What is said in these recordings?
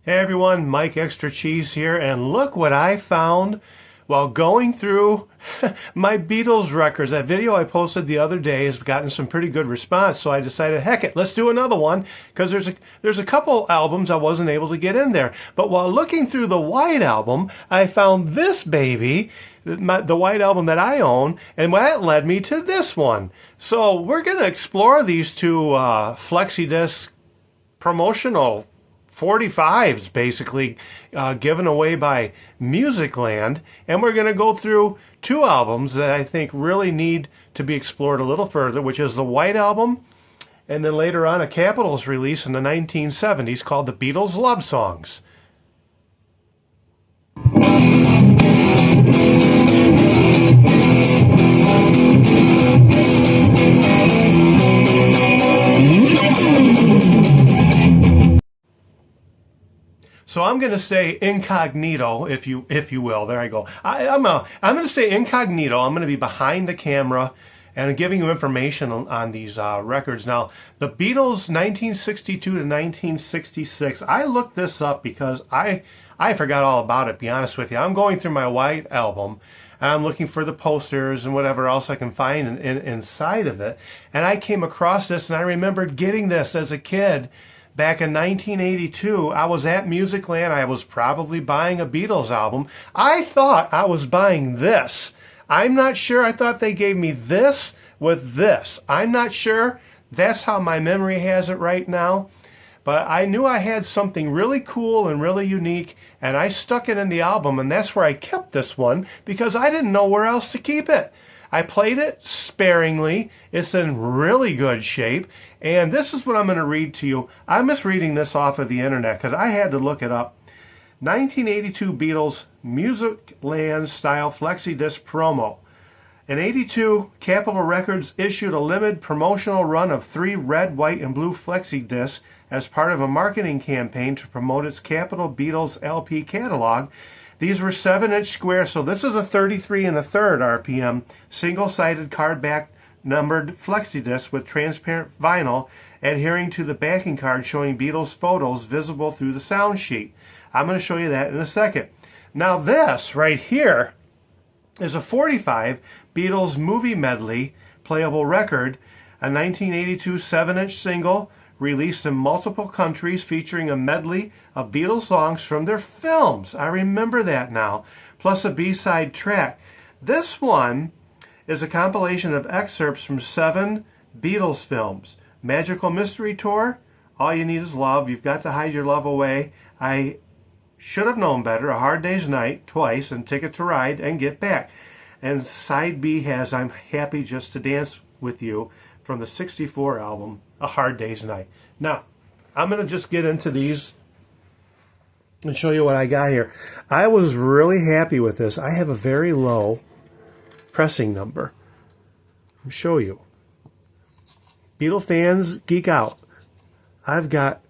Hey everyone, Mike Extra Cheese here, and look what I found while going through my Beatles records. That video I posted the other day has gotten some pretty good response, so I decided, heck it, let's do another one, because there's a couple albums I wasn't able to get in there. But while looking through the White Album, I found this baby, the White Album that I own, and that led me to this one. So we're going to explore these two Flexi-Disc promotional 45s basically given away by Musicland, and we're going to go through two albums that I think really need to be explored a little further, which is the White Album and then later on a Capitals release in the 1970s called the Beatles Love Songs. So I'm going to stay incognito, if you will. There I go. I'm going to stay incognito. I'm going to be behind the camera and giving you information on these records. Now, the Beatles 1962 to 1966. I looked this up because I forgot all about it, to be honest with you. I'm going through my White Album, and I'm looking for the posters and whatever else I can find inside of it. And I came across this, and I remembered getting this as a kid. Back in 1982, I was at Musicland. I was probably buying a Beatles album. I thought I was buying this. I'm not sure. I thought they gave me this with this. I'm not sure. That's how my memory has it right now. But I knew I had something really cool and really unique, and I stuck it in the album, and that's where I kept this one because I didn't know where else to keep it. I played it sparingly. It's in really good shape. And this is what I'm going to read to you. I'm just reading this off of the internet because I had to look it up. 1982 Beatles Musicland style Flexi-Disc promo. In 82, Capitol Records issued a limited promotional run of 3 red, white, and blue Flexi-Discs as part of a marketing campaign to promote its Capitol Beatles LP catalog. These were 7-inch square, so this is a 33 1/3 RPM single-sided cardback numbered Flexi-Disc with transparent vinyl adhering to the backing card showing Beatles photos visible through the sound sheet. I'm going to show you that in a second. Now this right here is a 45 Beatles movie medley playable record, a 1982 7-inch single released in multiple countries featuring a medley of Beatles songs from their films. I remember that now, plus a B-side track. This one is a compilation of excerpts from 7 Beatles films. Magical Mystery Tour, All You Need Is Love, You've Got to Hide Your Love Away, I Should Have Known Better, A Hard Day's Night, twice, and Ticket to Ride, and Get Back. And side B has I'm Happy Just to Dance With You from the 64 album, A Hard Day's Night. Now, I'm going to just get into these and show you what I got here. I was really happy with this. I have a very low pressing number. Let me show you. Beatle fans geek out. I've got,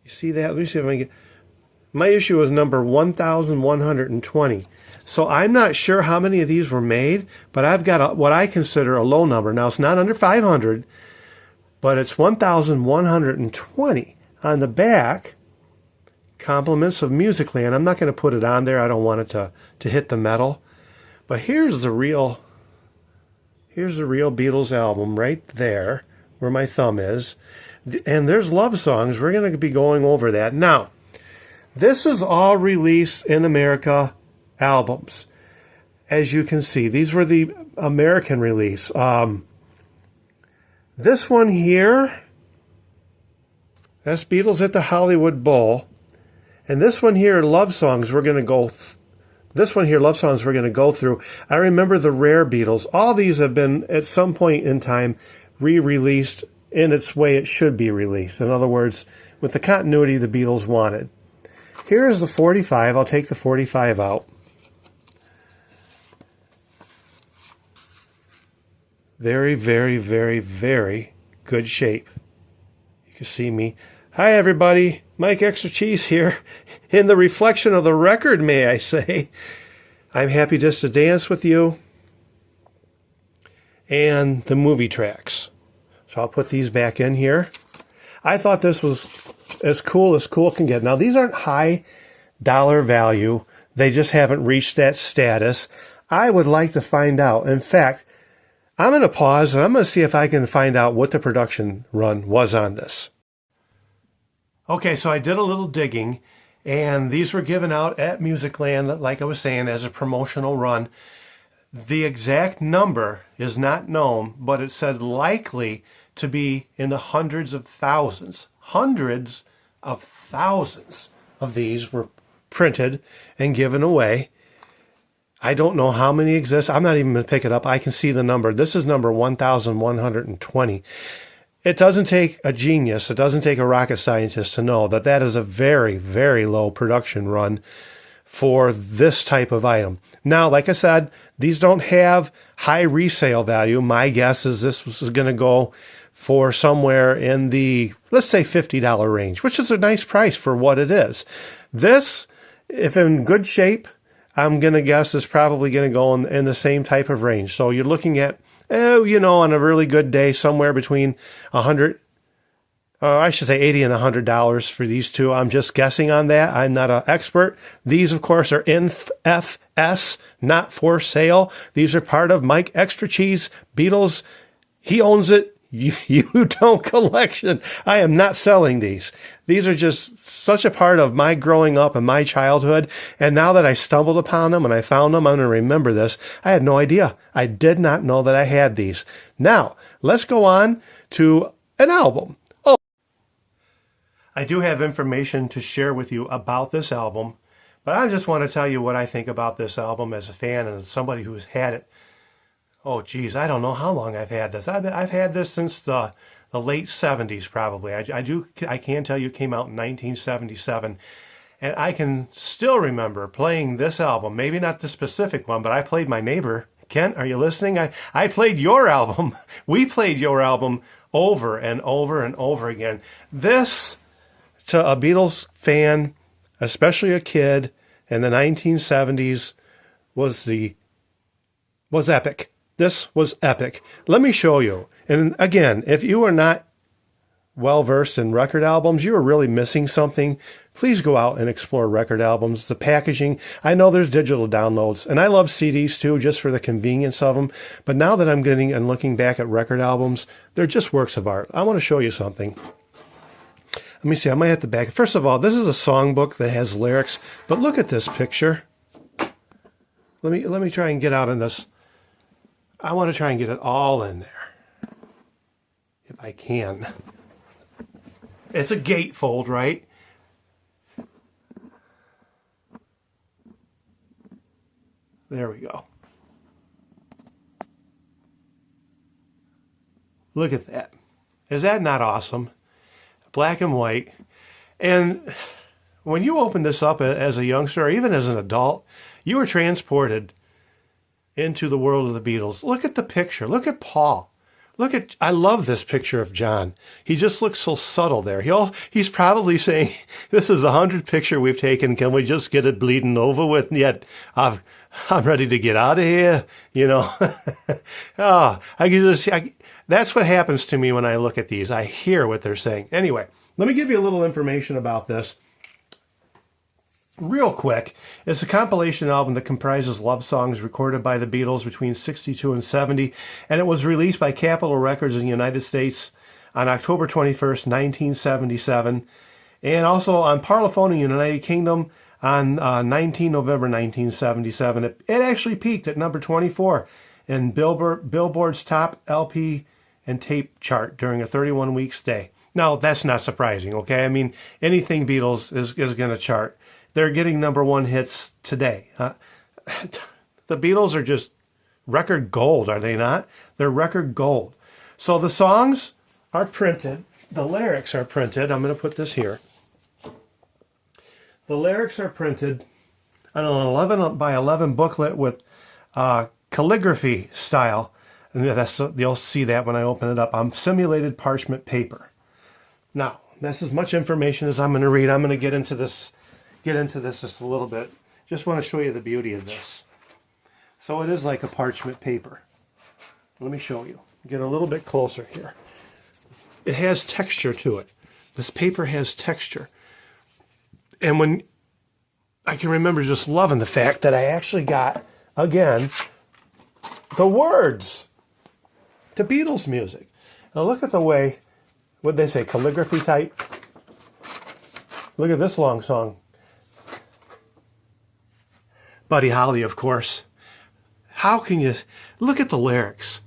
you see that? Let me see if I can get, my issue is number 1120. So I'm not sure how many of these were made, but I've got what I consider a low number. Now, it's not under 500, but it's 1120. On the back, compliments of Musicland. I'm not going to put it on there. I don't want it to hit the metal. But here's the real Beatles album right there, where my thumb is. And there's Love Songs. We're going to be going over that. Now, this is all released in America albums. As you can see, these were the American release. This one here, that's Beatles at the Hollywood Bowl. And this one here, Love Songs, we're going to go through. I remember the Rare Beatles. All these have been, at some point in time, re-released in its way it should be released. In other words, with the continuity the Beatles wanted. Here's the 45. I'll take the 45 out. Very, very, very, very good shape. You can see me. Hi, everybody. Mike Extra Cheese here. In the reflection of the record, may I say. I'm Happy Just to Dance With You. And the movie tracks. So I'll put these back in here. I thought this was as cool can get. Now, these aren't high dollar value. They just haven't reached that status. I would like to find out. In fact, I'm going to pause and I'm going to see if I can find out what the production run was on this. Okay, so I did a little digging, and these were given out at Musicland, like I was saying, as a promotional run. The exact number is not known, but it said likely to be in the hundreds of thousands. Hundreds of thousands of these were printed and given away. I don't know how many exist. I'm not even going to pick it up. I can see the number. This is number 1,120. It doesn't take a genius, it doesn't take a rocket scientist to know that that is a very, very low production run for this type of item. Now, like I said, these don't have high resale value. My guess is this was going to go for somewhere in the, let's say, $50 range, which is a nice price for what it is. This, if in good shape, I'm going to guess is probably going to go in the same type of range. So you're looking at, on a really good day, somewhere between $80 and $100 for these two. I'm just guessing on that. I'm not an expert. These, of course, are NFS, not for sale. These are part of Mike Extra Cheese Beatles. He owns it. You don't collection. I am not selling these. These are just such a part of my growing up and my childhood. And now that I stumbled upon them and I found them, I'm going to remember this. I had no idea. I did not know that I had these. Now, let's go on to an album. Oh, I do have information to share with you about this album, but I just want to tell you what I think about this album as a fan and as somebody who's had it. Oh, geez, I don't know how long I've had this. I've had this since the late 70s, probably. I can tell you it came out in 1977. And I can still remember playing this album. Maybe not the specific one, but I played my neighbor. Kent, are you listening? I played your album. We played your album over and over and over again. This, to a Beatles fan, especially a kid in the 1970s, was epic. This was epic. Let me show you. And again, if you are not well-versed in record albums, you are really missing something. Please go out and explore record albums. The packaging, I know there's digital downloads, and I love CDs too, just for the convenience of them. But now that I'm getting and looking back at record albums, they're just works of art. I want to show you something. Let me see, I might have to back. First of all, this is a songbook that has lyrics, but look at this picture. Let me try and get out in this. I want to try and get it all in there, if I can. It's a gatefold, right? There we go. Look at that. Is that not awesome? Black and white. And when you open this up as a youngster, or even as an adult, you were transported into the world of the Beatles. Look at the picture. Look at Paul. I love this picture of John. He just looks so subtle there. He's probably saying, this is the 100th picture we've taken. Can we just get it bleeding over with? And yet, I'm ready to get out of here. That's what happens to me when I look at these. I hear what they're saying. Anyway, let me give you a little information about this. Real quick, it's a compilation album that comprises love songs recorded by the Beatles between 62 and 70, and it was released by Capitol Records in the United States on October 21st, 1977, and also on Parlophone in the United Kingdom on 19 November 1977. It actually peaked at number 24 in Billboard's top LP and tape chart during a 31-week stay. Now, that's not surprising, okay? I mean, anything Beatles is going to chart. They're getting number one hits today. The Beatles are just record gold, are they not? They're record gold. So the songs are printed. The lyrics are printed. I'm going to put this here. The lyrics are printed on an 11 by 11 booklet with calligraphy style. And you'll see that when I open it up. On simulated parchment paper. Now, that's as much information as I'm going to read. I'm going to get into this just a little bit. Just want to show you the beauty of this. So it is like a parchment paper. Let me show you. Get a little bit closer here. It has texture to it. This paper has texture. And when I can remember just loving the fact that I actually got, again, the words to Beatles music. Now look at the way, what'd they say, calligraphy type? Look at this long song. Buddy Holly, of course. How can you, look at the lyrics.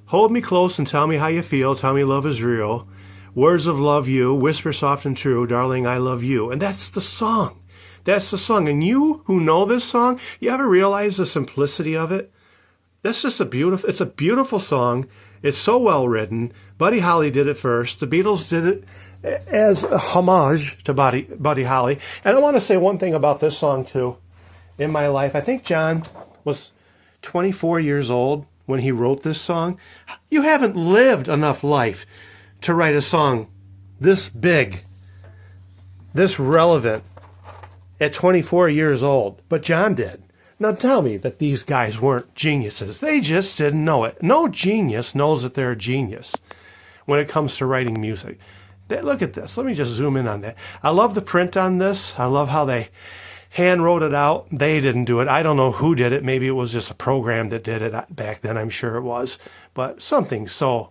Hold me close and tell me how you feel, tell me love is real. Words of love you, whisper soft and true, darling, I love you. And that's the song. That's the song. And you who know this song, you ever realize the simplicity of it? That's just it's a beautiful song. It's so well written. Buddy Holly did it first. The Beatles did it as a homage to Buddy Holly. And I want to say one thing about this song too. In my life, I think John was 24 years old when he wrote this song. You haven't lived enough life to write a song this big, this relevant at 24 years old. But John did. Now tell me that these guys weren't geniuses. They just didn't know it. No genius knows that they're a genius when it comes to writing music. Look at this. Let me just zoom in on that. I love the print on this. I love how they hand wrote it out. They didn't do it. I don't know who did it. Maybe it was just a program that did it back then. I'm sure it was. But something. So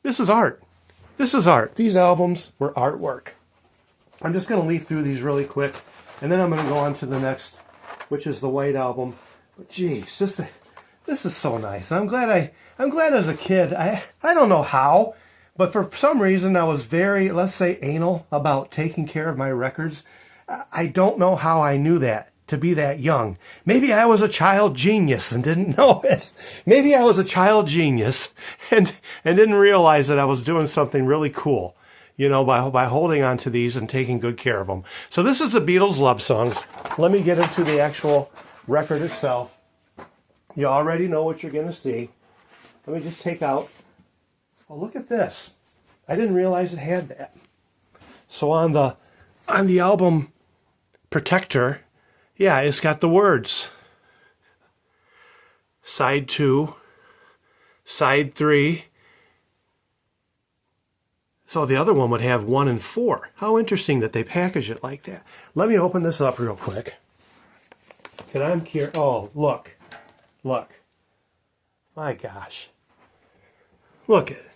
this is art. This is art. These albums were artwork. I'm just going to leaf through these really quick. And then I'm going to go on to the next, which is the White Album. But geez, this is so nice. I'm glad as a kid, I don't know how, but for some reason I was very, let's say, anal about taking care of my records. I don't know how I knew that, to be that young. Maybe I was a child genius and didn't know it. Maybe I was a child genius and didn't realize that I was doing something really cool, you know, by holding on to these and taking good care of them. So this is the Beatles Love Songs. Let me get into the actual record itself. You already know what you're going to see. Let me just take out, oh, look at this. I didn't realize it had that. So on the album protector, yeah, it's got the words. Side 2, side 3. So the other one would have 1 and 4. How interesting that they package it like that. Let me open this up real quick. And I'm curious. Oh, look. Look. My gosh. Look at it.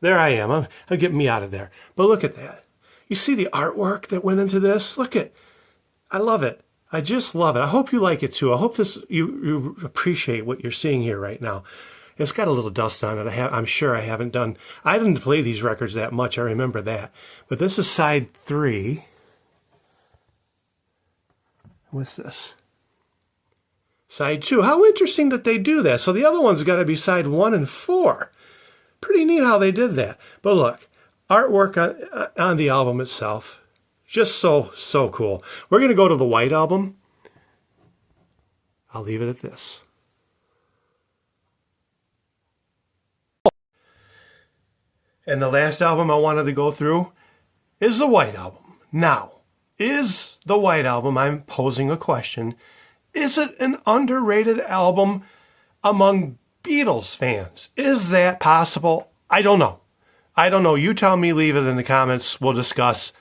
There I am. I'll get me out of there. But look at that. You see the artwork that went into this? Look at, I love it. I just love it. I hope you like it too. I hope you appreciate what you're seeing here right now. It's got a little dust on it. I'm sure I didn't play these records that much. I remember that. But this is side 3. What's this? Side 2. How interesting that they do that. So the other one's got to be side 1 and 4. Pretty neat how they did that. But look, artwork on the album itself. Just so cool. We're going to go to the White Album. I'll leave it at this. And the last album I wanted to go through is the White Album. Now, is the White Album, I'm posing a question, is it an underrated album among Beatles fans? Is that possible? I don't know. I don't know. You tell me, leave it in the comments. We'll discuss.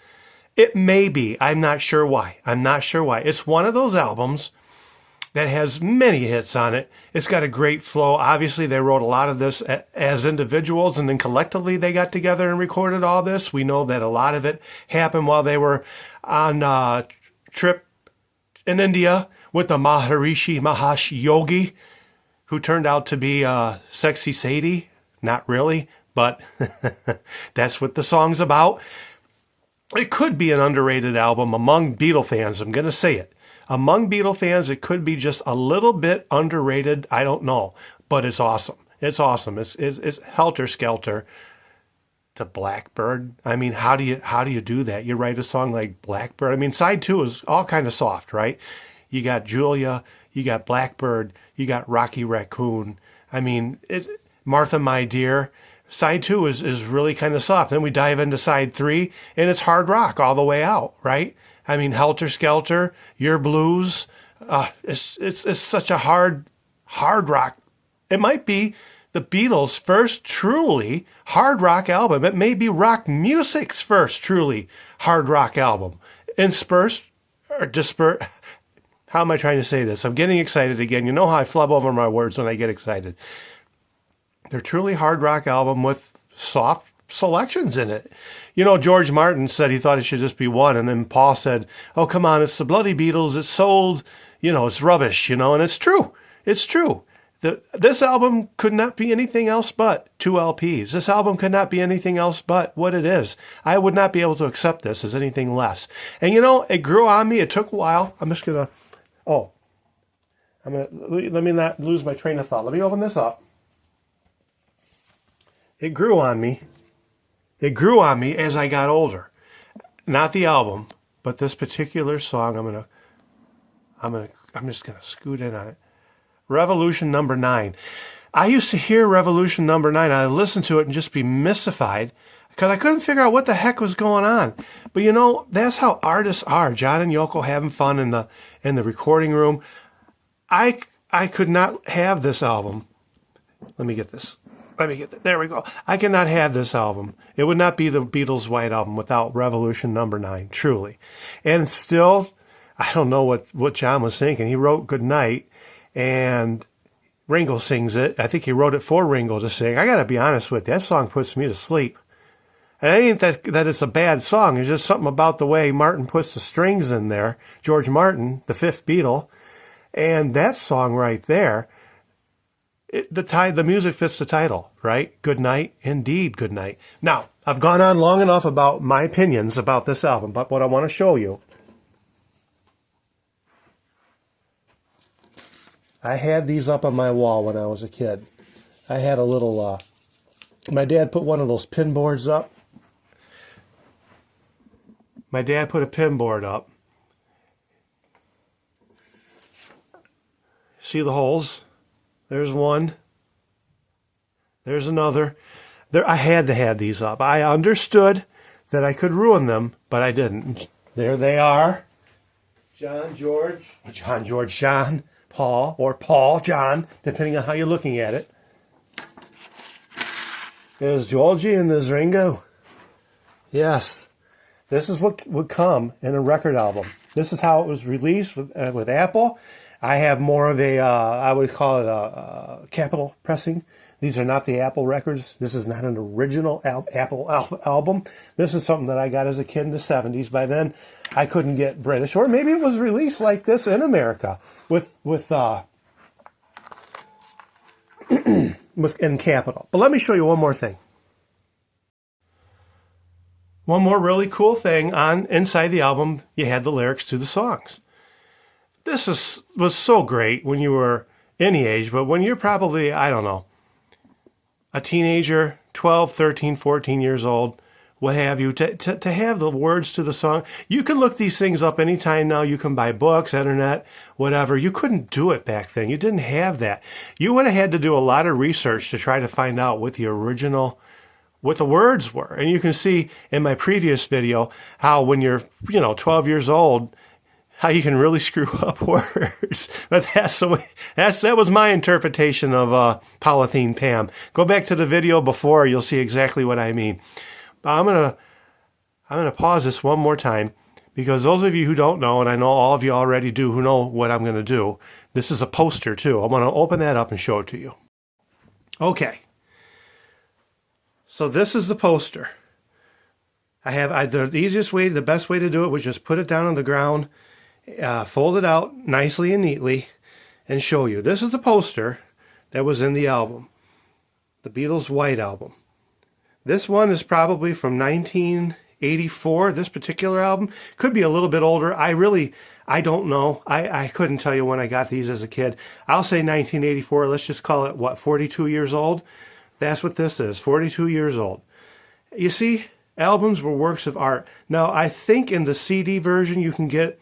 It may be. I'm not sure why. I'm not sure why. It's one of those albums that has many hits on it. It's got a great flow. Obviously, they wrote a lot of this as individuals, and then collectively they got together and recorded all this. We know that a lot of it happened while they were on a trip in India with the Maharishi Mahesh Yogi, who turned out to be Sexy Sadie. Not really, but that's what the song's about. It could be an underrated album among Beatle fans. I'm going to say it. Among Beatle fans, it could be just a little bit underrated. I don't know, but it's awesome. It's awesome. It's helter-skelter to Blackbird. I mean, how do you do that? You write a song like Blackbird. I mean, side 2 is all kind of soft, right? You got Julia, you got Blackbird, you got Rocky Raccoon. I mean, it's Martha, My Dear. Side 2 is really kind of soft. Then we dive into side 3, and it's hard rock all the way out, right? I mean, Helter Skelter, Your Blues. It's such a hard rock. It might be the Beatles' first truly hard rock album. It may be rock music's first truly hard rock album. Interspersed or dispersed. How am I trying to say this? I'm getting excited again. You know how I flub over my words when I get excited. They're truly hard rock album with soft selections in it. You know, George Martin said he thought it should just be one, and then Paul said, oh, come on, it's the bloody Beatles, it's sold, you know, it's rubbish, you know, and it's true. It's true. This album could not be anything else but 2 LPs. This album could not be anything else but what it is. I would not be able to accept this as anything less. And, you know, it grew on me. It took a while. I'm just going to, let me not lose my train of thought. Let me open this up. It grew on me. It grew on me as I got older. Not the album, but this particular song. I'm just gonna scoot in on it. Revolution Number 9. I used to hear Revolution Number 9. I'd listen to it and just be mystified because I couldn't figure out what the heck was going on. But you know, that's how artists are. John and Yoko having fun in the recording room. I could not have this album. Let me get this. There we go. I cannot have this album. It would not be the Beatles' White Album without Revolution Number 9, truly. And still, I don't know what John was thinking. He wrote Good Night, and Ringo sings it. I think he wrote it for Ringo to sing. I got to be honest with you. That song puts me to sleep. And it ain't that it's a bad song. It's just something about the way Martin puts the strings in there. George Martin, the fifth Beatle. And that song right there, the music fits the title, right? Good night, indeed, good night. Now, I've gone on long enough about my opinions about this album, but what I want to show you, I had these up on my wall when I was a kid. I had a little, my dad put one of those pin boards up. My dad put a pin board up. See the holes? There's one. There's another. I had to have these up. I understood that I could ruin them, but I didn't. There they are. John, Paul, or Paul, John, depending on how you're looking at it. There's Georgie and there's Ringo. Yes. This is what would come in a record album. This is how it was released with Apple. I have more of a, I would call it a capital pressing. These are not the Apple records. This is not an original Apple album. This is something that I got as a kid in the 70s. By then, I couldn't get British. Or maybe it was released like this in America in capital. But let me show you one more thing. One more really cool thing inside the album, you had the lyrics to the songs. This was so great when you were any age, but when you're probably, I don't know, a teenager, 12, 13, 14 years old, what have you, to have the words to the song. You can look these things up anytime now. You can buy books, internet, whatever. You couldn't do it back then. You didn't have that. You would have had to do a lot of research to try to find out what the words were. And you can see in my previous video how when you're, 12 years old, how you can really screw up words. But that's the way, that was my interpretation of Polythene Pam. Go back to the video before, you'll see exactly what I mean. I'm gonna pause this one more time, because those of you who don't know, and I know all of you already do who know what I'm gonna do, this is a poster too. I'm gonna open that up and show it to you. Okay. So this is the poster. The best way to do it was just put it down on the ground, fold it out nicely and neatly, and show you. This is the poster that was in the album, the Beatles' White Album. This one is probably from 1984, this particular album. Could be a little bit older. I don't know. I couldn't tell you when I got these as a kid. I'll say 1984. Let's just call it, 42 years old? That's what this is, 42 years old. You see, albums were works of art. Now, I think in the CD version you can get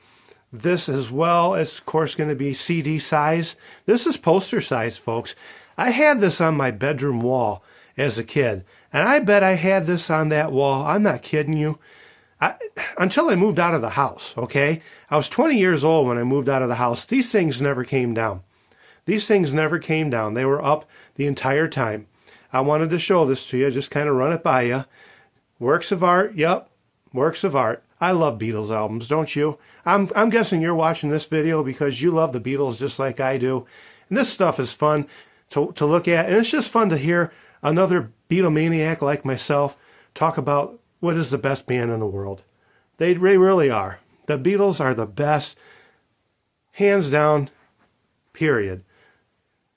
this as well. It's, of course, going to be CD size. This is poster size, folks. I had this on my bedroom wall as a kid, and I bet I had this on that wall. I'm not kidding you. Until I moved out of the house, okay? I was 20 years old when I moved out of the house. These things never came down. These things never came down. They were up the entire time. I wanted to show this to you, just kind of run it by you. Works of art, yep, works of art. I love Beatles albums, don't you? I'm guessing you're watching this video because you love the Beatles just like I do. And this stuff is fun to look at, and it's just fun to hear another Beatlemaniac like myself talk about what is the best band in the world. They really are. The Beatles are the best, hands down, period.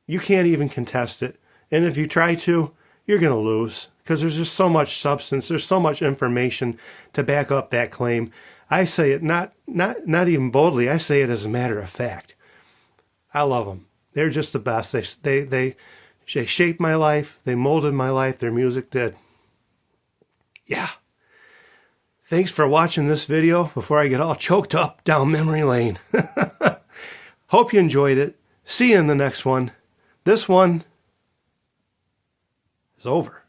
You can't even contest it. And if you try to, you're going to lose because there's just so much substance. There's so much information to back up that claim. I say it not even boldly. I say it as a matter of fact. I love them. They're just the best. They shaped my life. They molded my life. Their music did. Yeah. Thanks for watching this video before I get all choked up down memory lane. Hope you enjoyed it. See you in the next one. This one is over.